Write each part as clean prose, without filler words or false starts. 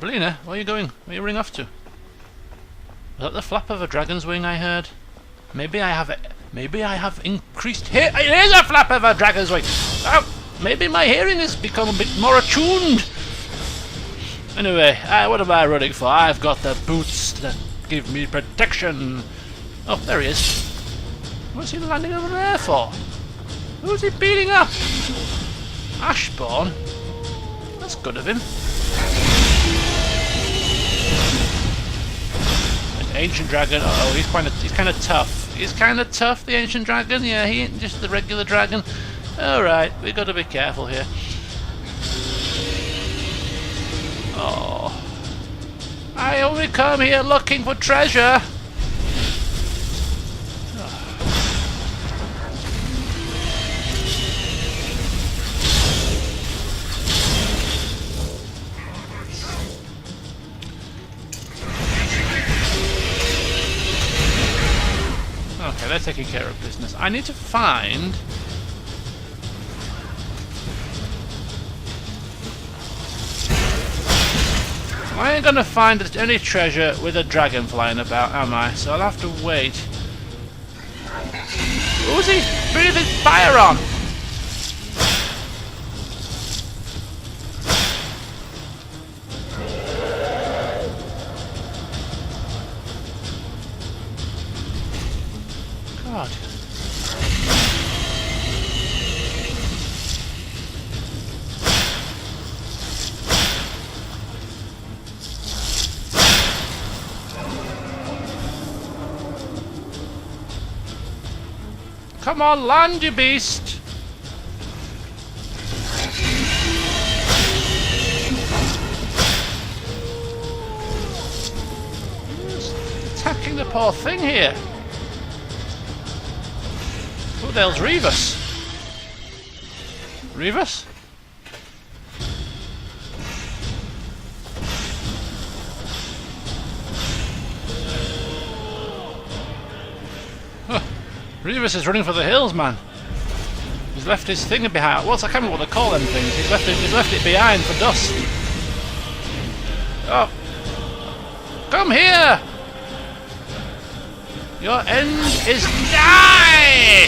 Berlina, where are you going? Where are you running off to? Was that the flap of a dragon's wing I heard? Maybe I have increased here. It is a flap of a dragon's wing. Oh, maybe my hearing has become a bit more attuned. Anyway, what am I running for? I've got the boots that give me protection. Oh, there he is. What's he landing over there for? Who's he beating up? Ashbourne? That's good of him. An ancient dragon. Oh, he's kind of tough. He's kind of tough, the ancient dragon. Yeah, he ain't just the regular dragon. All right, we got to be careful here. Oh, I only come here looking for treasure. Okay, they're taking care of business. I need to find... I ain't gonna find any treasure with a dragon flying about, am I? So I'll have to wait. Who's he breathing fire on? God. Come on, land, you beast! Who's attacking the poor thing here? Who the hell's Revis? Revis? Huh. Revis is running for the hills, man. He's left his thing behind. I can't remember what they call them things. He's left it behind for dust. Oh. Come here! Your end is die!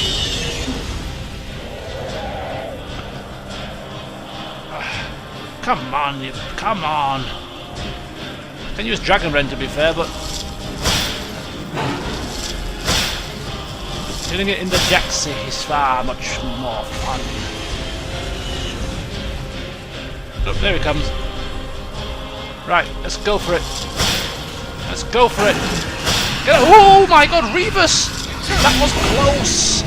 Come on, come on. I can use Dragon Rend to be fair, but doing it in the Jaxi is far much more fun. Oh, there he comes. Right, let's go for it. Let's go for it. Oh my god, Revis! That was close!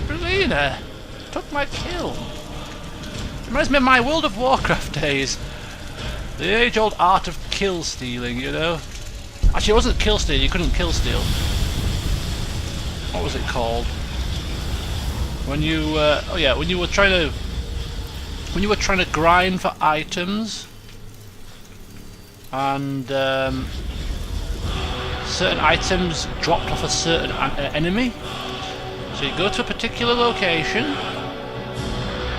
Berlina took my kill. Reminds me of my World of Warcraft days. The age-old art of kill stealing, you know. Actually, it wasn't kill steal. You couldn't kill steal. What was it called? When you, oh yeah, when you were trying to grind for items, and certain items dropped off a certain enemy. So you go to a particular location,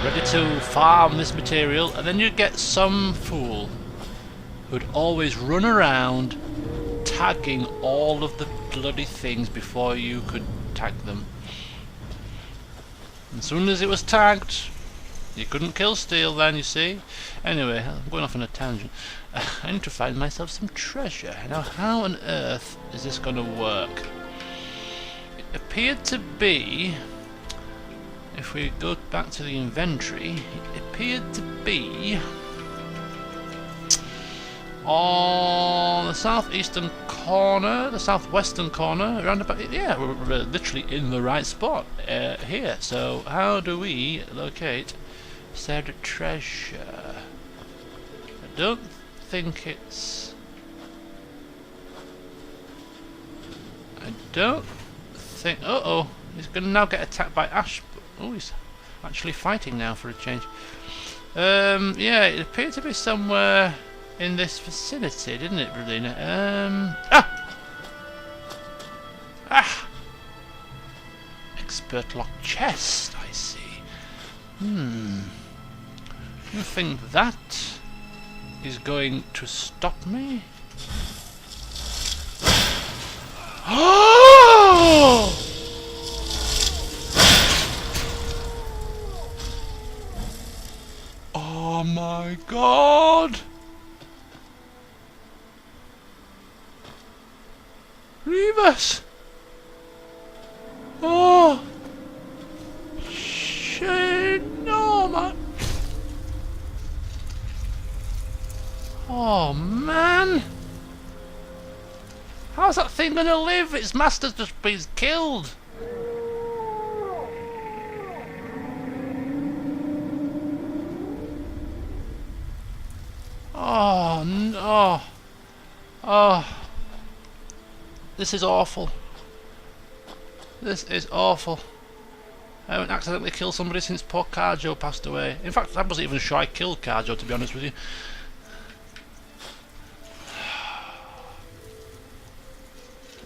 ready to farm this material, and then you get some fool who'd always run around tagging all of the bloody things before you could tag them. As soon as it was tagged, you couldn't kill steal then, you see. Anyway, I'm going off on a tangent. I need to find myself some treasure. Now, how on earth is this going to work? It appeared to be, if we go back to the inventory, it appeared to be on the southeastern corner, the southwestern corner, around about, yeah, we're literally in the right spot here. So how do we locate said treasure? I don't think it's... I don't think... Uh-oh, he's going to now get attacked by Ash. Oh, he's actually fighting now for a change. Yeah, it appeared to be somewhere in this vicinity, didn't it, Berlina? Ah! Expert lock chest, I You think that is going to stop me? Oh! Oh my god! Revis! Oh! Shit! No, man! Oh man! How's that thing gonna live? Its master's just been killed! Oh no! Oh! This is awful. This is awful. I haven't accidentally killed somebody since poor Carjo passed away. In fact, I wasn't even sure I killed Carjo, to be honest with you.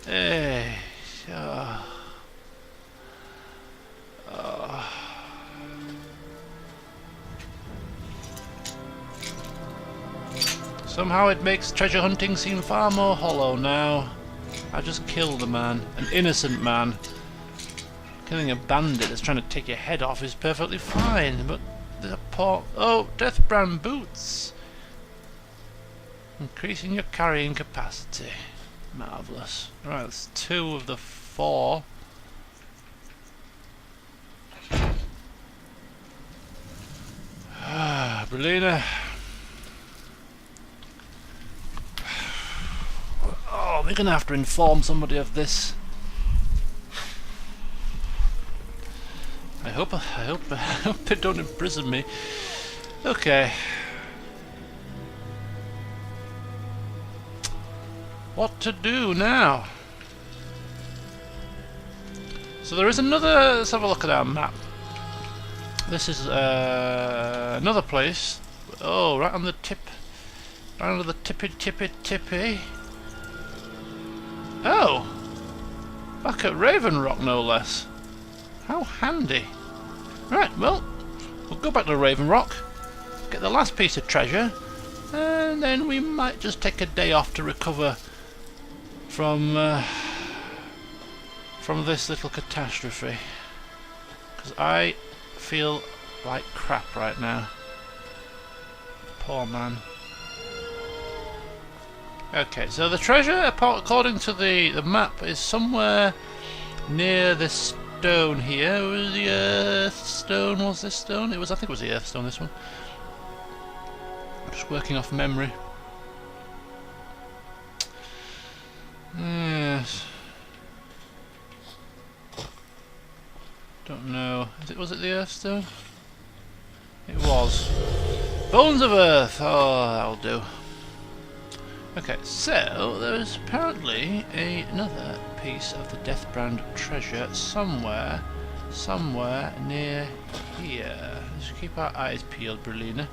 Hey, Somehow it makes treasure hunting seem far more hollow now. I just killed a man, an innocent man. Killing a bandit that's trying to take your head off is perfectly fine, but the poor... Oh, Deathbrand boots! Increasing your carrying capacity. Marvellous. Right, that's 2 of the 4. Berlina. Oh, we're gonna have to inform somebody of this. I hope they don't imprison me. Okay. What to do now? So there is another. Let's have a look at our map. This is another place. Oh, right on the tip. Right under the tippy. Oh! Back at Raven Rock, no less. How handy. Right, well, we'll go back to Raven Rock, get the last piece of treasure, and then we might just take a day off to recover from this little catastrophe. Because I feel like crap right now. Poor man. Okay, so the treasure, according to the map, is somewhere near this stone here. Was the earth stone? Was this stone? I think it was the earth stone, this one. I'm just working off memory. Yes. Don't know. Was it the earth stone? It was. Bones of earth! Oh, that'll do. Okay, so there is apparently another piece of the Deathbrand treasure somewhere near here. Let's keep our eyes peeled, Berlina.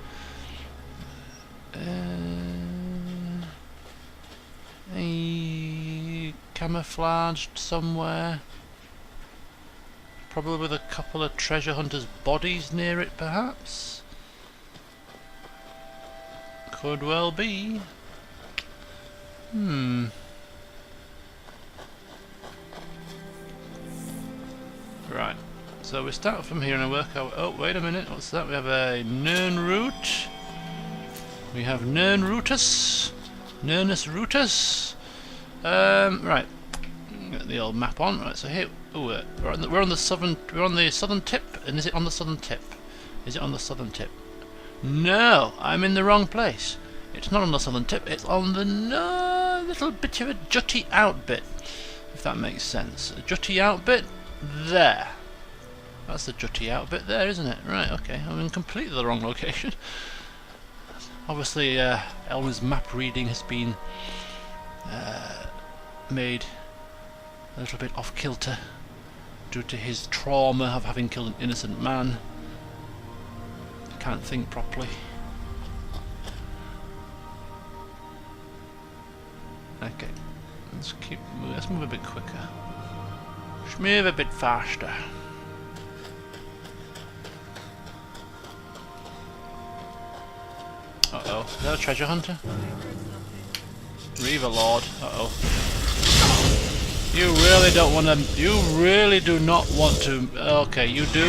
Camouflaged somewhere. Probably with a couple of treasure hunters' bodies near it, perhaps. Could well be. Right, so we start from here and work out. Oh, wait a minute, what's that? We have a Nern route. We have Nern Rutus. Nernus Rutus. Right. Get the old map on. Right, so here we're on the southern tip, and is it on the southern tip? Is it on the southern tip? No, I'm in the wrong place. It's not on the southern tip, it's on the little bit of a jutty out bit, if that makes sense. A jutty out bit there. That's the jutty out bit there, isn't it? Right, okay, I'm in completely the wrong location. Obviously, Elwynn's map reading has been made a little bit off kilter due to his trauma of having killed an innocent man. Can't think properly. Okay, let's move a bit quicker. Let's move a bit faster. Uh-oh. Is that a treasure hunter? Reaver Lord. Uh-oh. You really don't want to... You really do not want to... Okay, you do.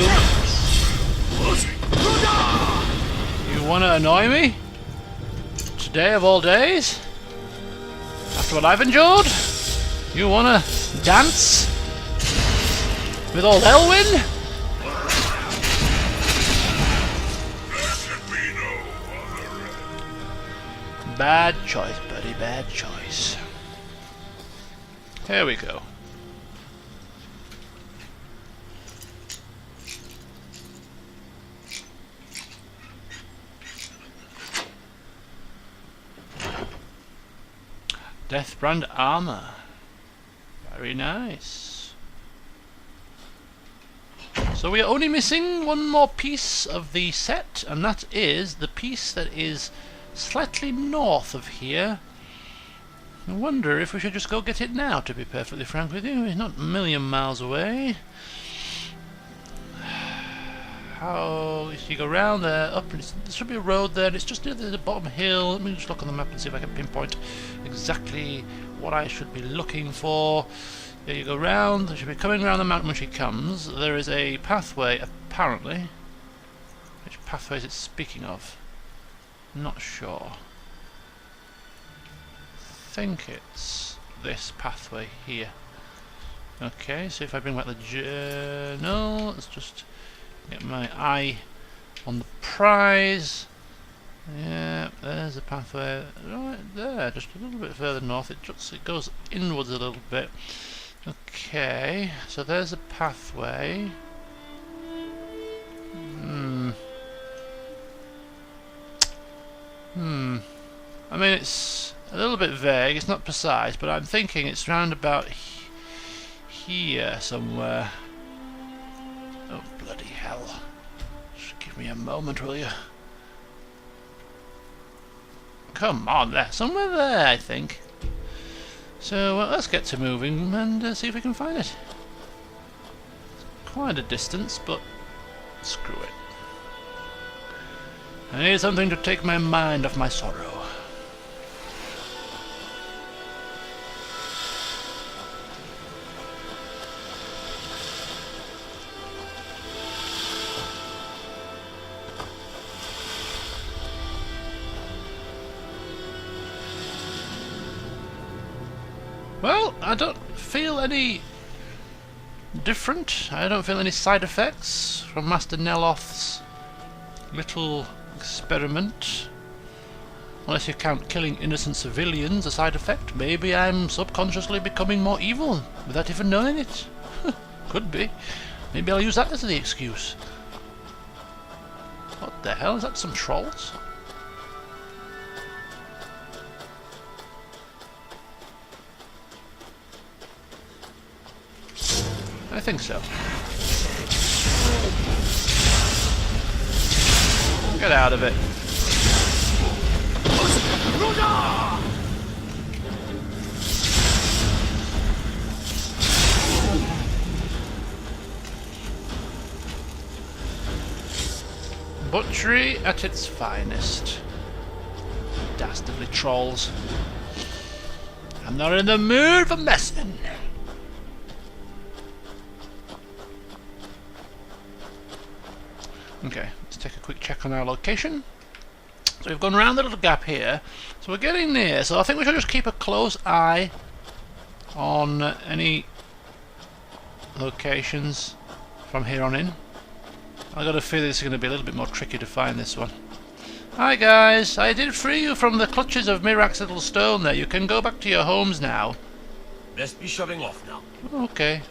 You want to annoy me? Today of all days? After what I've endured? You want to dance? With old Elwynn? Bad choice, buddy, bad choice. Here we go. Deathbrand armor. Very nice. So we are only missing one more piece of the set, and that is the piece that is slightly north of here. I wonder if we should just go get it now, to be perfectly frank with you. It's not a million miles away. How... If you go round there, up, there should be a road there, and it's just near the bottom hill. Let me just look on the map and see if I can pinpoint exactly what I should be looking for. There you go round, you should be coming round the mountain when she comes. There is a pathway, apparently. Which pathway is it speaking of? Not sure. I think it's this pathway here. Okay, so if I bring back the journal, let's just get my eye on the prize. Yeah, there's a pathway right there, just a little bit further north. It goes inwards a little bit. Okay, so there's a pathway. I mean, it's a little bit vague, it's not precise, but I'm thinking it's round about here somewhere. Oh, bloody hell. Just give me a moment, will you? Come on, there. Somewhere there, I think. So, let's get to moving and see if we can find it. It's quite a distance, but screw it. I need something to take my mind off my sorrow. Well, I don't feel any different. I don't feel any side effects from Master Neloth's little experiment. Unless you count killing innocent civilians a side effect. Maybe I'm subconsciously becoming more evil without even knowing it. Could be. Maybe I'll use that as the excuse. What the hell? Is that some trolls? I think so. Get out of it. Butchery at its finest. Dastardly trolls. I'm not in the mood for messing. Okay, let's take a quick check on our location. So we've gone around the little gap here, so we're getting near, so I think we should just keep a close eye on any locations from here on in. I got a feeling this is going to be a little bit more tricky to find this one. Hi guys, I did free you from the clutches of Mirak's little stone there. You can go back to your homes now. Best be shutting off now. Okay.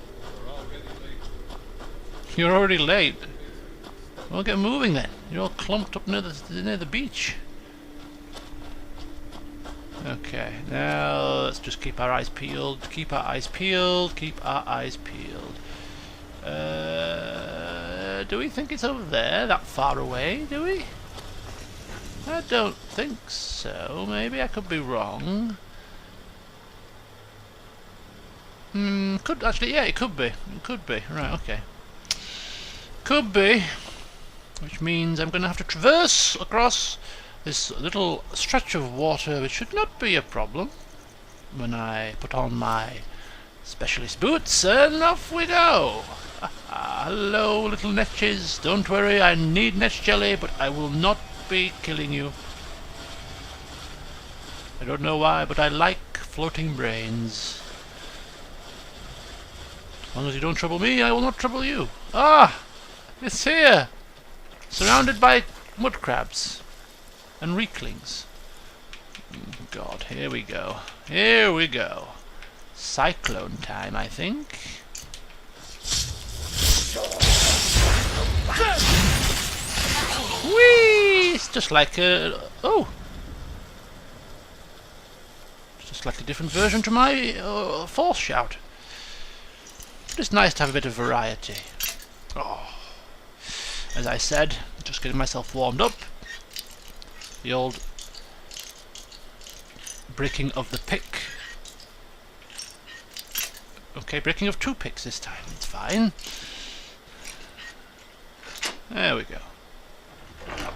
You're already late. Well, get moving then. You're all clumped up near the beach. Okay, now let's just keep our eyes peeled. Keep our eyes peeled. Keep our eyes peeled. Do we think it's over there, that far away? Do we? I don't think so. Maybe I could be wrong. Could actually, yeah, it could be. It could be. Right, okay. Could be. Which means I'm going to have to traverse across this little stretch of water, which should not be a problem when I put on my specialist boots, and off we go. Hello, little netches. Don't worry, I need netch jelly, but I will not be killing you. I don't know why, but I like floating brains. As long as you don't trouble me, I will not trouble you. Ah! It's here! Surrounded by mud crabs and reeklings. God, here we go. Here we go. Cyclone time, I think. Whee! It's just like a... oh! It's just like a different version to my force shout. But it's nice to have a bit of variety. Oh. As I said, just getting myself warmed up. The old breaking of the pick. Okay, breaking of 2 picks this time. It's fine. There we go.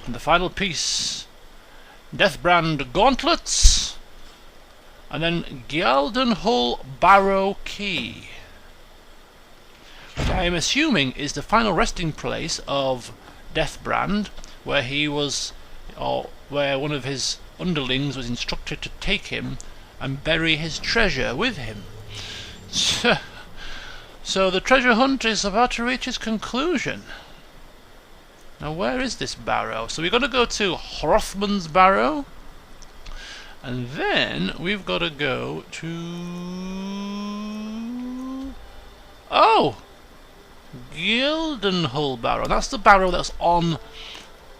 And the final piece. Deathbrand gauntlets. And then Gjaldenhull Barrow Key. Which I am assuming is the final resting place of Deathbrand, where he was, or where one of his underlings was instructed to take him and bury his treasure with him. So the treasure hunt is about to reach its conclusion. Now where is this barrow? So we're going to go to Hrothman's Barrow, and then we've got to go to... oh! Gjaldenhull Barrow. That's the barrow that's on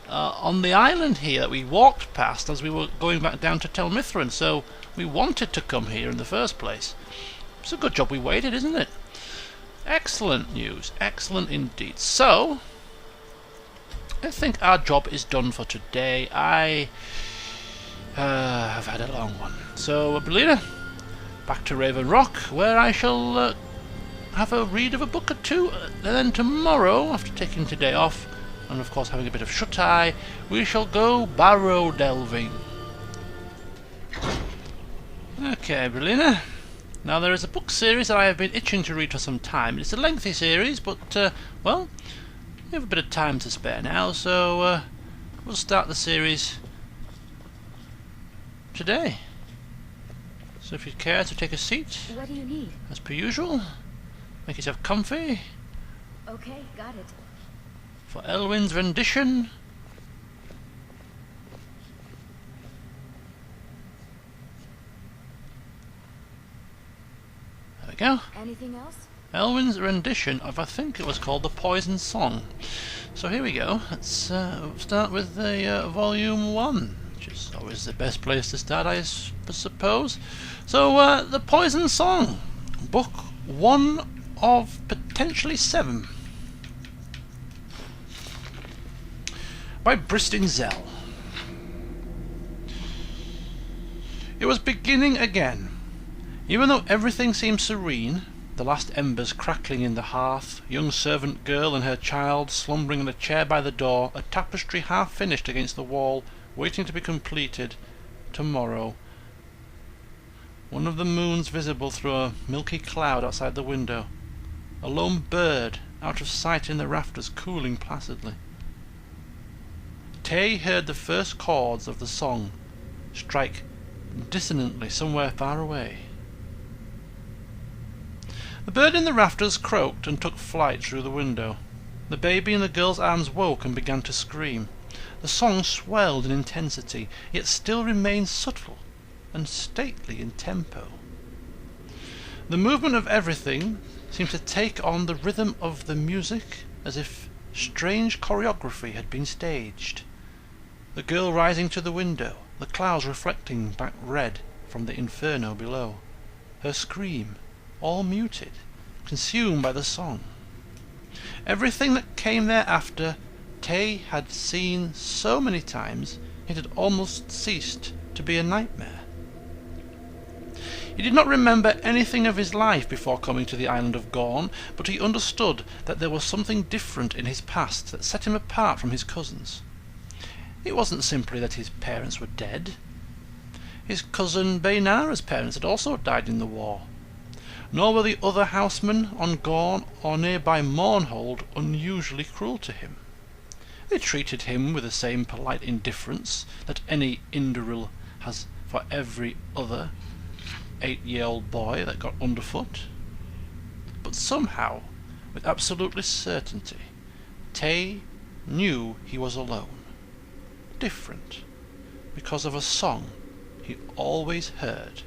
the island here that we walked past as we were going back down to Tel Mithrin. So we wanted to come here in the first place. It's a good job we waited, isn't it? Excellent news. Excellent indeed. So I think our job is done for today. I have had a long one. So Belina, back to Raven Rock, where I shall have a read of a book or two, and then tomorrow, after taking today off, and of course having a bit of shut-eye, we shall go barrow delving. Okay, Belina. Now there is a book series that I have been itching to read for some time. It's a lengthy series, but, well, we have a bit of time to spare now, so we'll start the series today. So if you'd care to take a seat. What do you need? As per usual. Make yourself comfy. Okay, got it. For Elwynn's rendition. There we go. Anything else? Elwynn's rendition of, I think it was called The Poison Song. So here we go. Let's start with the Volume 1, which is always the best place to start, I suppose. So, The Poison Song, Book 1 of potentially 7, by Bristin Zell. It was beginning again. Even though everything seemed serene, the last embers crackling in the hearth, young servant girl and her child slumbering in a chair by the door, a tapestry half finished against the wall, waiting to be completed, tomorrow. One of the moons visible through a milky cloud outside the window. A lone bird, out of sight in the rafters, cooling placidly. Tay heard the first chords of the song strike dissonantly somewhere far away. The bird in the rafters croaked and took flight through the window. The baby in the girl's arms woke and began to scream. The song swelled in intensity, yet still remained subtle and stately in tempo. The movement of everything seemed to take on the rhythm of the music, as if strange choreography had been staged. The girl rising to the window, the clouds reflecting back red from the inferno below. Her scream, all muted, consumed by the song. Everything that came thereafter Tay had seen so many times it had almost ceased to be a nightmare. He did not remember anything of his life before coming to the island of Gorn, but he understood that there was something different in his past that set him apart from his cousins. It wasn't simply that his parents were dead. His cousin Bainara's parents had also died in the war. Nor were the other housemen on Gorn or nearby Mournhold unusually cruel to him. They treated him with the same polite indifference that any Indoril has for every other 8-year-old boy that got underfoot. But somehow, with absolute certainty, Tay knew he was alone. Different, because of a song he always heard,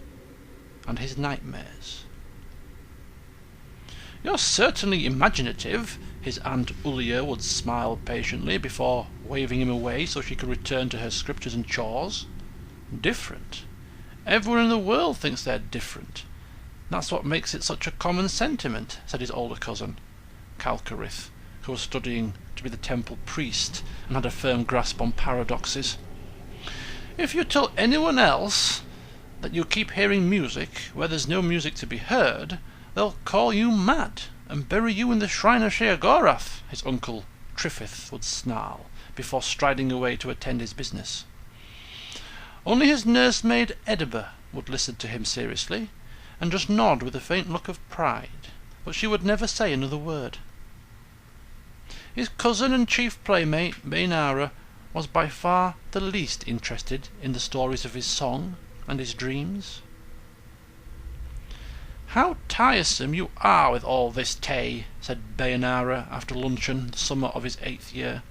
and his nightmares. "You're certainly imaginative," his Aunt Ulia would smile patiently before waving him away so she could return to her scriptures and chores. "Different. Everyone in the world thinks they're different. That's what makes it such a common sentiment," said his older cousin, Calcarith, who was studying to be the temple priest and had a firm grasp on paradoxes. "If you tell anyone else that you keep hearing music where there's no music to be heard, they'll call you mad and bury you in the shrine of Sheogorath," his uncle Triffith would snarl, before striding away to attend his business. Only his nursemaid Edba would listen to him seriously, and just nod with a faint look of pride, but she would never say another word. His cousin and chief playmate, Bainara, was by far the least interested in the stories of his song and his dreams. "How tiresome you are with all this, Tay," said Bainara after luncheon the summer of his 8th year.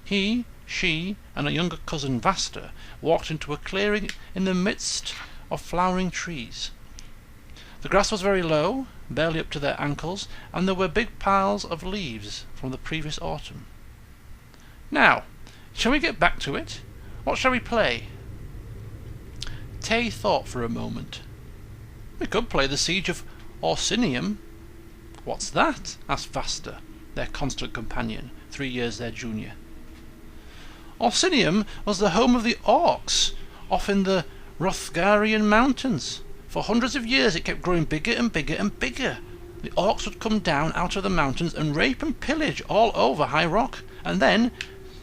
He, she, and a younger cousin Vasta walked into a clearing in the midst of flowering trees. The grass was very low, barely up to their ankles, and there were big piles of leaves from the previous autumn. "Now, shall we get back to it? What shall we play?" Tay thought for a moment. "We could play the Siege of Orsinium." "What's that?" asked Vasta, their constant companion, 3 years their junior. "Orsinium was the home of the orcs, off in the Hrothgarian mountains. For hundreds of years it kept growing bigger and bigger and bigger. The orcs would come down out of the mountains and rape and pillage all over High Rock, and then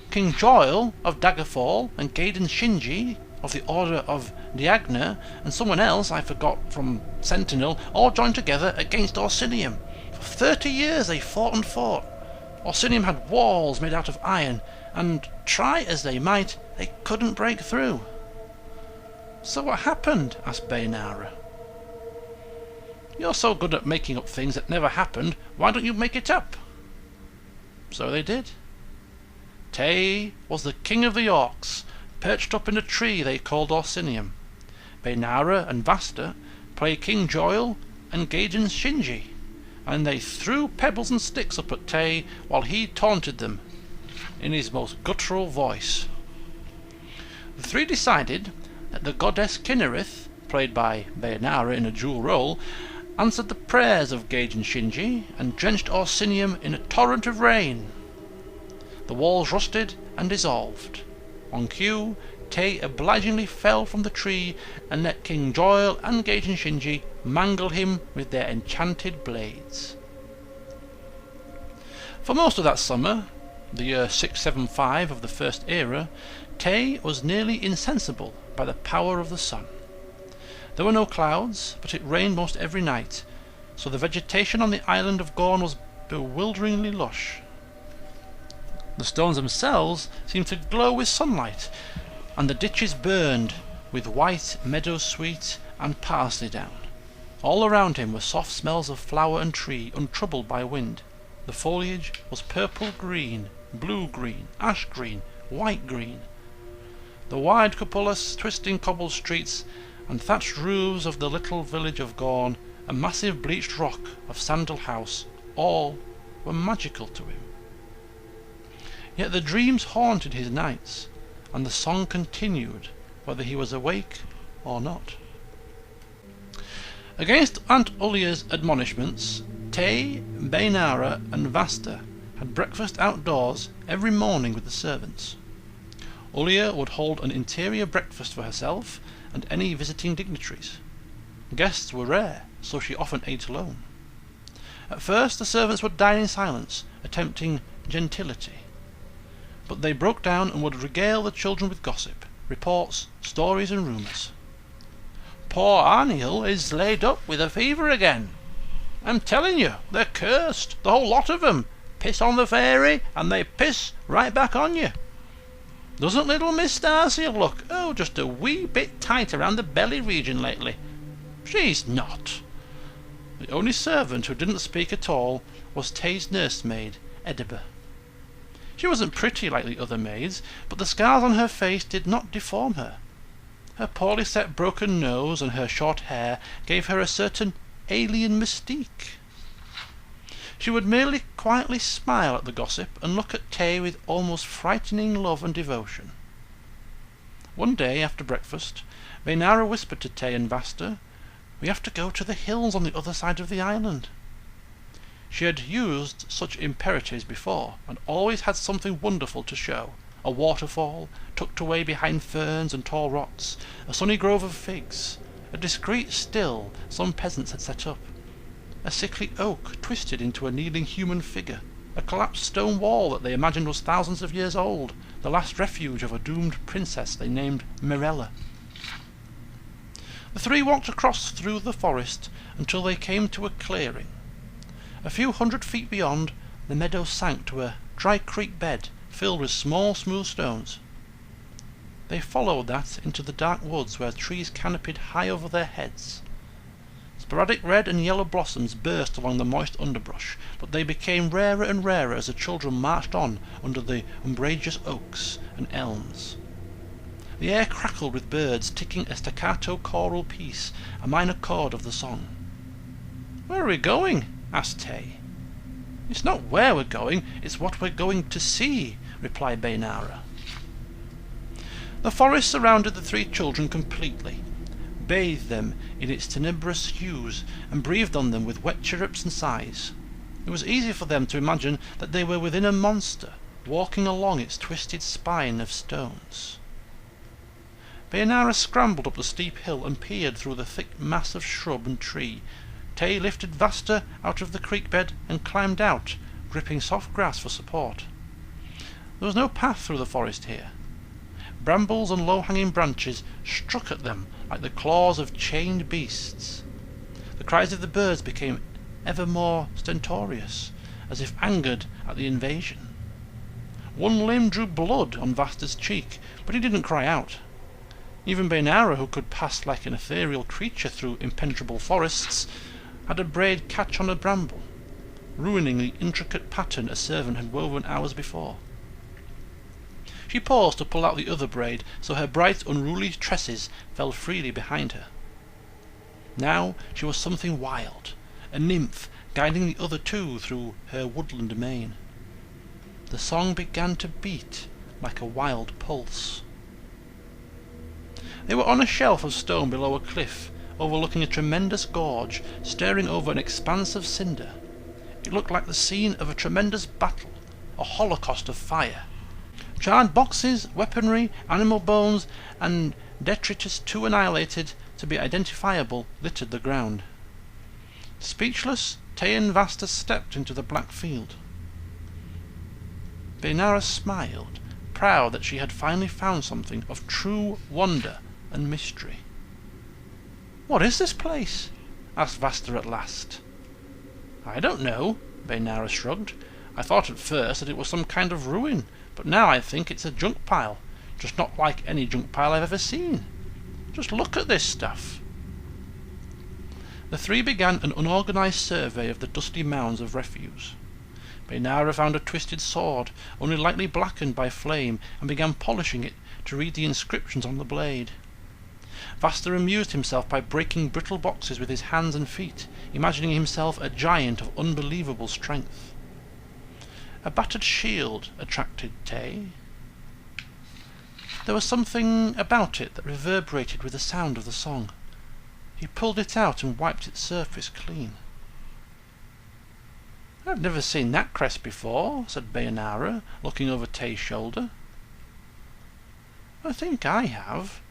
King Joil of Daggerfall and Gaiden Shinji of the Order of Diagna and someone else I forgot from Sentinel all joined together against Orsinium. For 30 years they fought and fought. Orsinium had walls made out of iron, and try as they might, they couldn't break through." "So what happened?" asked Bainara. "You're so good at making up things that never happened, why don't you make it up?" So they did. Tay was the king of the orcs, perched up in a tree they called Orsinium. Bainara and Vasta played King Joil and Gaiden Shinji, and they threw pebbles and sticks up at Tay while he taunted them in his most guttural voice. The three decided that the goddess Kinnerith, played by Bainara in a dual role, answered the prayers of Gaiden Shinji and drenched Orsinium in a torrent of rain. The walls rusted and dissolved. On cue, Tay obligingly fell from the tree and let King Joil and Gaiden Shinji mangle him with their enchanted blades. For most of that summer, the year 675 of the First Era, Tay was nearly insensible by the power of the sun. There were no clouds, but it rained most every night, so the vegetation on the island of Gorn was bewilderingly lush. The stones themselves seemed to glow with sunlight, and the ditches burned with white meadowsweet and parsley down. All around him were soft smells of flower and tree, untroubled by wind. The foliage was purple-green, blue-green, ash-green, white-green. The wide cupolous, twisting cobbled streets and thatched roofs of the little village of Gorn, a massive bleached rock of Sandal House, all were magical to him. Yet the dreams haunted his nights, and the song continued, whether he was awake or not. Against Aunt Ulia's admonishments, Tay, Bainara, and Vasta had breakfast outdoors every morning with the servants. Ulia would hold an interior breakfast for herself and any visiting dignitaries. Guests were rare, so she often ate alone. At first the servants would dine in silence, attempting gentility. but they broke down and would regale the children with gossip, reports, stories and rumours. "Poor Arniel is laid up with a fever again. I'm telling you, they're cursed, the whole lot of them. Piss on the fairy, and they piss right back on you. Doesn't little Miss Darcy look, just a wee bit tight around the belly region lately? She's not." The only servant who didn't speak at all was Tay's nursemaid, Ediba. She wasn't pretty like the other maids, but the scars on her face did not deform her. Her poorly set broken nose and her short hair gave her a certain alien mystique. She would merely quietly smile at the gossip and look at Tay with almost frightening love and devotion. One day after breakfast, Bainara whispered to Tay and Vasta, "We have to go to the hills on the other side of the island." She had used such imperatives before, and always had something wonderful to show. A waterfall, tucked away behind ferns and tall rocks, a sunny grove of figs, a discreet still some peasants had set up, a sickly oak twisted into a kneeling human figure, a collapsed stone wall that they imagined was thousands of years old, the last refuge of a doomed princess they named Mirella. The three walked across through the forest until they came to a clearing. A few 100 feet beyond, the meadow sank to a dry creek bed filled with small smooth stones. They followed that into the dark woods where trees canopied high over their heads. Sporadic red and yellow blossoms burst along the moist underbrush, but they became rarer and rarer as the children marched on under the umbrageous oaks and elms. The air crackled with birds ticking a staccato choral piece, a minor chord of the song. "Where are we going?" asked Tay. "It's not where we're going, it's what we're going to see," replied Bainara. The forest surrounded the three children completely, bathed them in its tenebrous hues, and breathed on them with wet chirrups and sighs. It was easy for them to imagine that they were within a monster, walking along its twisted spine of stones. Bainara scrambled up the steep hill and peered through the thick mass of shrub and tree. Tay lifted Vasta out of the creek bed and climbed out, gripping soft grass for support. There was no path through the forest here. Brambles and low-hanging branches struck at them like the claws of chained beasts. The cries of the birds became ever more stentorious, as if angered at the invasion. One limb drew blood on Vasta's cheek, but he didn't cry out. Even Bainara, who could pass like an ethereal creature through impenetrable forests, had a braid catch on a bramble, ruining the intricate pattern a servant had woven hours before. She paused to pull out the other braid, so her bright, unruly tresses fell freely behind her. Now she was something wild, a nymph guiding the other two through her woodland mane. The song began to beat like a wild pulse. They were on a shelf of stone below a cliff, overlooking a tremendous gorge, staring over an expanse of cinder. It looked like the scene of a tremendous battle, a holocaust of fire. Charred boxes, weaponry, animal bones, and detritus too annihilated to be identifiable littered the ground. Speechless, Tay and Vasta stepped into the black field. Bainara smiled, proud that she had finally found something of true wonder and mystery. "What is this place?" asked Vasta at last. "I don't know," Bainara shrugged. "I thought at first that it was some kind of ruin, but now I think it's a junk pile, just not like any junk pile I've ever seen. Just look at this stuff." The three began an unorganized survey of the dusty mounds of refuse. Bainara found a twisted sword, only lightly blackened by flame, and began polishing it to read the inscriptions on the blade. Vasta amused himself by breaking brittle boxes with his hands and feet, imagining himself a giant of unbelievable strength. A battered shield attracted Tay. There was something about it that reverberated with the sound of the song. He pulled it out and wiped its surface clean. "I've never seen that crest before," said Bainara, looking over Tay's shoulder. "I think I have,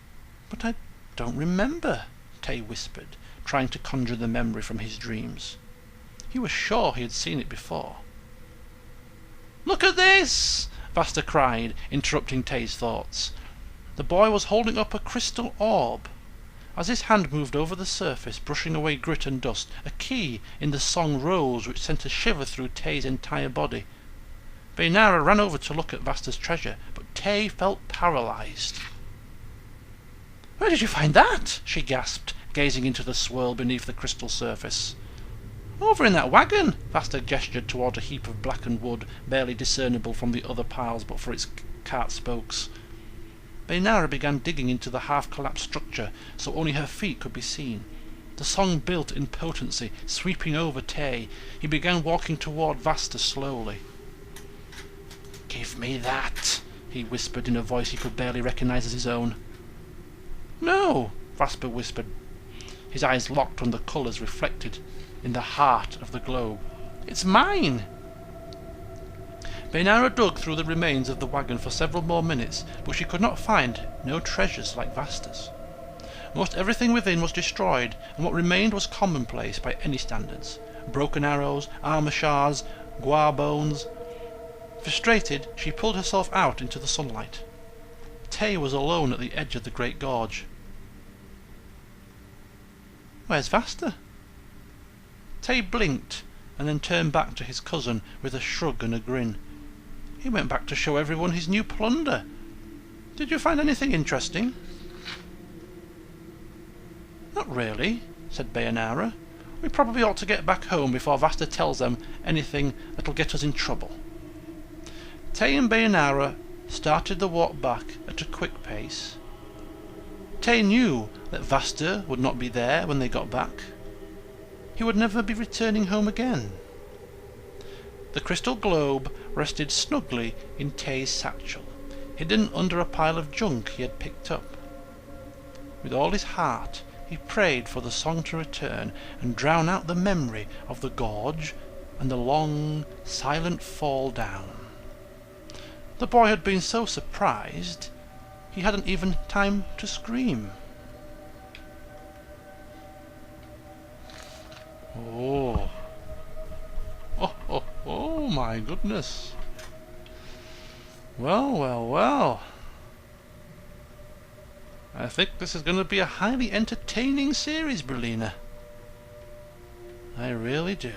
but I don't remember," Tay whispered, trying to conjure the memory from his dreams. He was sure he had seen it before. "Look at this!" Vasta cried, interrupting Tay's thoughts. The boy was holding up a crystal orb. As his hand moved over the surface, brushing away grit and dust, a key in the song rose which sent a shiver through Tay's entire body. Baynara ran over to look at Vasta's treasure, but Tay felt paralysed. "Where did you find that?" she gasped, gazing into the swirl beneath the crystal surface. "Over in that wagon," Vasta gestured toward a heap of blackened wood, barely discernible from the other piles but for its cart spokes. Baynara began digging into the half-collapsed structure so only her feet could be seen. The song built in potency, sweeping over Tay. He began walking toward Vasta slowly. "Give me that," he whispered in a voice he could barely recognize as his own. "No," Vasta whispered. His eyes locked on the colours reflected in the heart of the globe. "It's mine." Baynara dug through the remains of the wagon for several more minutes, but she could not find no treasures like Vasta's. Most everything within was destroyed, and what remained was commonplace by any standards. Broken arrows, armour shards, guar bones. Frustrated, she pulled herself out into the sunlight. Tay was alone at the edge of the great gorge. "Where's Vasta?" Tay blinked, and then turned back to his cousin with a shrug and a grin. "He went back to show everyone his new plunder. Did you find anything interesting?" "Not really," said Baynara. "We probably ought to get back home before Vasta tells them anything that'll get us in trouble." Tay and Baynara started the walk back at a quick pace. Tay knew that Vasta would not be there when they got back. He would never be returning home again. The crystal globe rested snugly in Tay's satchel, hidden under a pile of junk he had picked up. With all his heart, he prayed for the song to return and drown out the memory of the gorge and the long, silent fall down. The boy had been so surprised, he hadn't even time to scream. Oh. Oh my goodness. Well. I think this is going to be a highly entertaining series, Berlina. I really do.